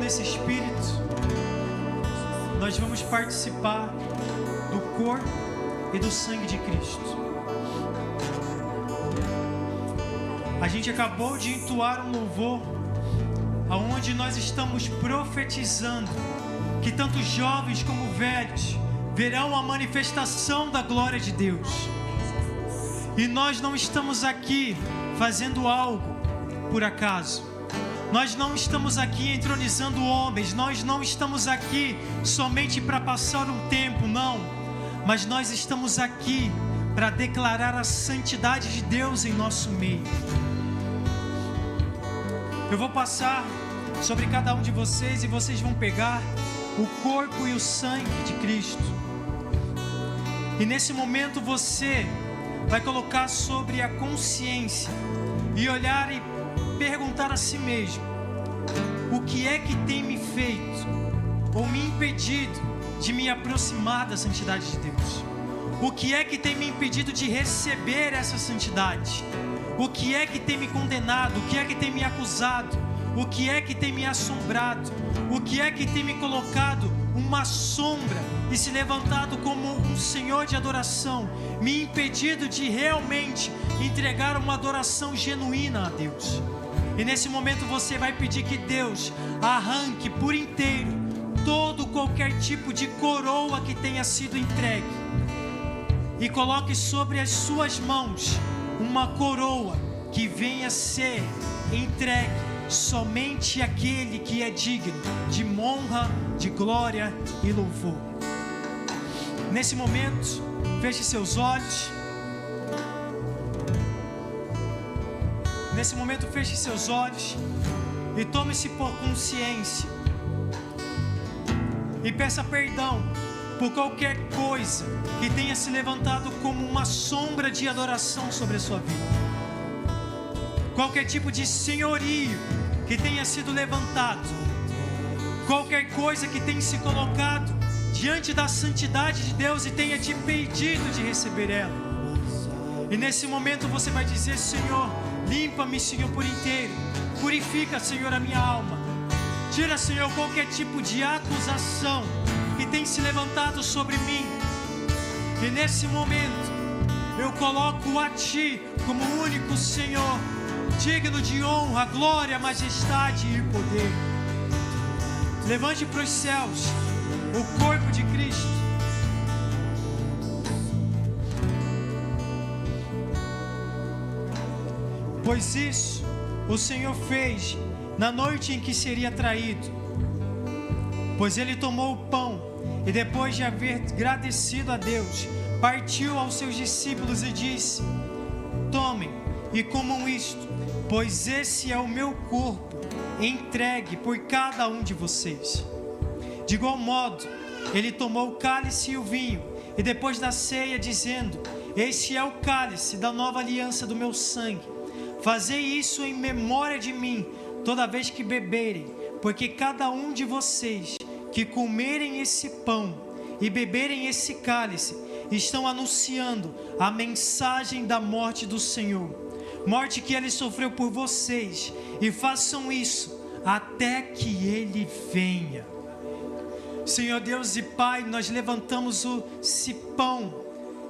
nesse espírito, nós vamos participar do corpo e do sangue de Cristo. A gente acabou de entoar um louvor onde nós estamos profetizando que tanto jovens como velhos verão a manifestação da glória de Deus. E nós não estamos aqui fazendo algo por acaso. Nós não estamos aqui entronizando homens. Nós não estamos aqui somente para passar um tempo, não. Mas nós estamos aqui para declarar a santidade de Deus em nosso meio. Eu vou passar sobre cada um de vocês e vocês vão pegar o corpo e o sangue de Cristo. E nesse momento você vai colocar sobre a consciência e olhar e perguntar a si mesmo: o que é que tem me feito ou me impedido de me aproximar da santidade de Deus? O que é que tem me impedido de receber essa santidade? O que é que tem me condenado? O que é que tem me acusado? O que é que tem me assombrado? O que é que tem me colocado uma sombra e se levantado como um senhor de adoração, me impedido de realmente entregar uma adoração genuína a Deus? E nesse momento você vai pedir que Deus arranque por inteiro qualquer tipo de coroa que tenha sido entregue e coloque sobre as suas mãos uma coroa que venha ser entregue somente àquele que é digno de honra, de glória e louvor. Nesse momento, feche seus olhos. Nesse momento, feche seus olhos e tome-se por consciência e peça perdão por qualquer coisa que tenha se levantado como uma sombra de adoração sobre a sua vida. Qualquer tipo de senhorio que tenha sido levantado, qualquer coisa que tenha se colocado diante da santidade de Deus e tenha te impedido de receber ela. E nesse momento você vai dizer: Senhor, limpa-me, Senhor, por inteiro. Purifica, Senhor, a minha alma. Tira, Senhor, qualquer tipo de acusação que tem se levantado sobre mim. E nesse momento eu coloco a Ti como o único Senhor, digno de honra, glória, majestade e poder. Levante para os céus o corpo de Cristo. Pois isso o Senhor fez na noite em que seria traído. Pois Ele tomou o pão e, depois de haver agradecido a Deus, partiu aos seus discípulos e disse: tomem e comam isto, pois esse é o meu corpo, entregue por cada um de vocês. De igual modo, Ele tomou o cálice e o vinho, e depois da ceia, dizendo: este é o cálice da nova aliança do meu sangue. Fazei isso em memória de mim, toda vez que beberem, porque cada um de vocês que comerem esse pão e beberem esse cálice, estão anunciando a mensagem da morte do Senhor, morte que Ele sofreu por vocês, e façam isso até que Ele venha. Senhor Deus e Pai, nós levantamos esse pão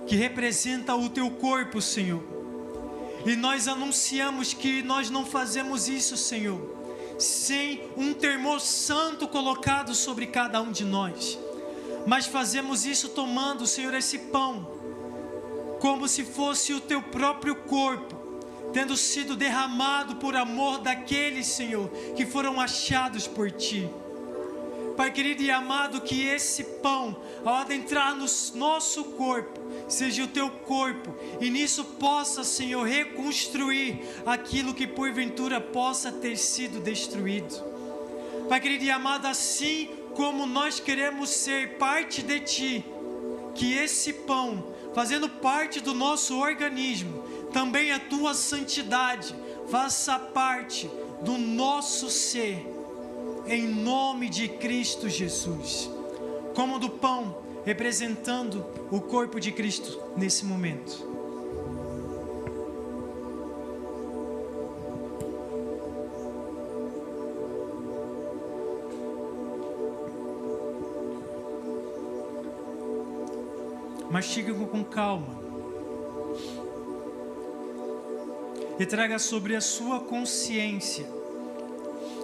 que representa o Teu corpo, Senhor, e nós anunciamos que nós não fazemos isso, Senhor, sem um temor santo colocado sobre cada um de nós, mas fazemos isso tomando, Senhor, esse pão como se fosse o Teu próprio corpo, tendo sido derramado por amor daqueles, Senhor, que foram achados por Ti. Pai querido e amado, que esse pão, ao adentrar no nosso corpo, seja o Teu corpo, e nisso possa, Senhor, reconstruir aquilo que porventura possa ter sido destruído. Pai querido e amado, assim como nós queremos ser parte de Ti, que esse pão, fazendo parte do nosso organismo, também a Tua santidade faça parte do nosso ser, em nome de Cristo Jesus. Como do pão, representando o corpo de Cristo nesse momento. Mastigue com calma. E traga sobre a sua consciência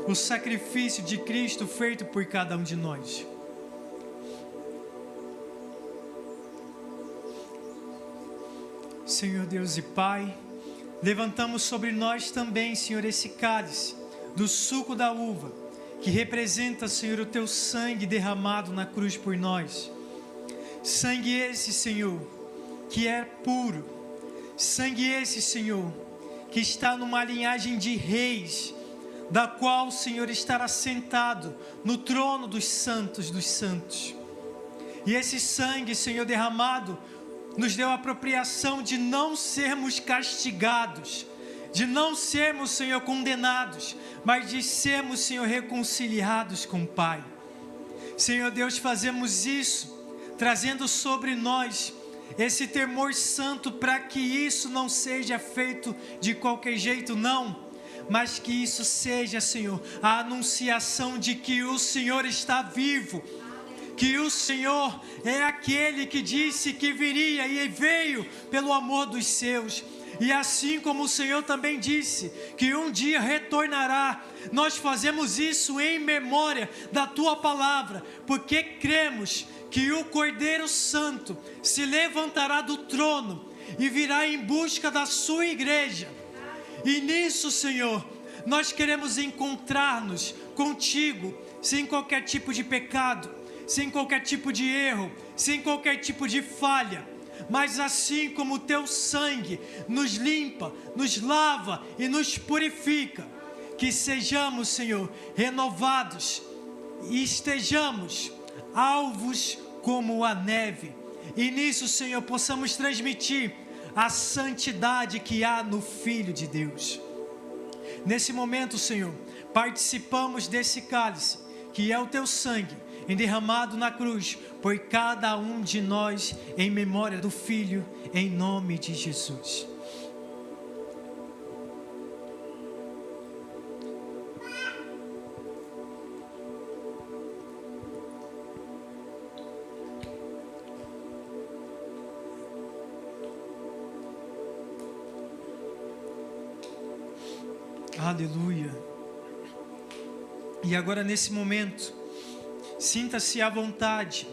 o sacrifício de Cristo feito por cada um de nós. Senhor Deus e Pai, levantamos sobre nós também, Senhor, esse cálice do suco da uva, que representa, Senhor, o teu sangue derramado na cruz por nós. Sangue esse, Senhor, que é puro. Sangue esse, Senhor, que está numa linhagem de reis, da qual o Senhor estará sentado no trono dos santos. E esse sangue, Senhor, derramado, nos deu a apropriação de não sermos castigados, de não sermos, Senhor, condenados, mas de sermos, Senhor, reconciliados com o Pai. Senhor Deus, fazemos isso, trazendo sobre nós esse temor santo, para que isso não seja feito de qualquer jeito, não, mas que isso seja, Senhor, a anunciação de que o Senhor está vivo, que o Senhor é aquele que disse que viria e veio pelo amor dos seus. E assim como o Senhor também disse que um dia retornará, nós fazemos isso em memória da Tua palavra, porque cremos que o Cordeiro Santo se levantará do trono e virá em busca da sua igreja. E nisso, Senhor, nós queremos encontrar-nos contigo, sem qualquer tipo de pecado, sem qualquer tipo de erro, sem qualquer tipo de falha. Mas assim como o teu sangue nos limpa, nos lava e nos purifica, que sejamos, Senhor, renovados e estejamos alvos como a neve. E nisso, Senhor, possamos transmitir a santidade que há no Filho de Deus. Nesse momento, Senhor, participamos desse cálice, que é o teu sangue, derramado na cruz por cada um de nós, em memória do Filho, em nome de Jesus. Aleluia. E agora, nesse momento, sinta-se à vontade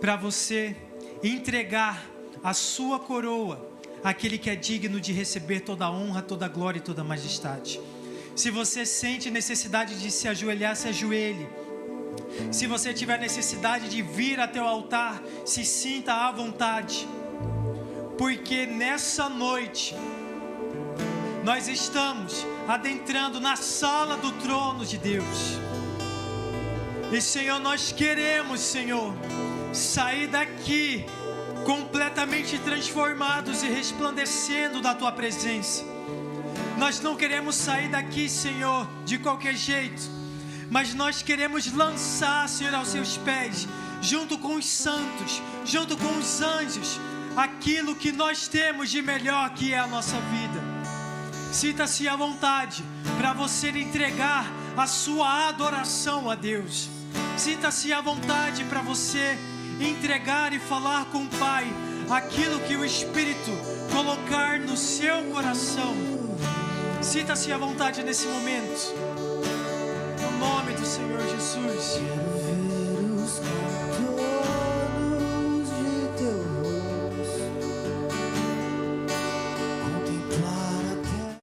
para você entregar a sua coroa àquele que é digno de receber toda a honra, toda a glória e toda a majestade. Se você sente necessidade de se ajoelhar, se ajoelhe. Se você tiver necessidade de vir até o altar, se sinta à vontade, porque nessa noite nós estamos adentrando na sala do trono de Deus. E, Senhor, nós queremos, Senhor, sair daqui completamente transformados e resplandecendo da Tua presença. Nós não queremos sair daqui, Senhor, de qualquer jeito, mas nós queremos lançar, Senhor, aos Seus pés, junto com os santos, junto com os anjos, aquilo que nós temos de melhor, que é a nossa vida. Sinta-se à vontade para você entregar a sua adoração a Deus. Sinta-se à vontade para você entregar e falar com o Pai aquilo que o Espírito colocar no seu coração. Sinta-se à vontade nesse momento.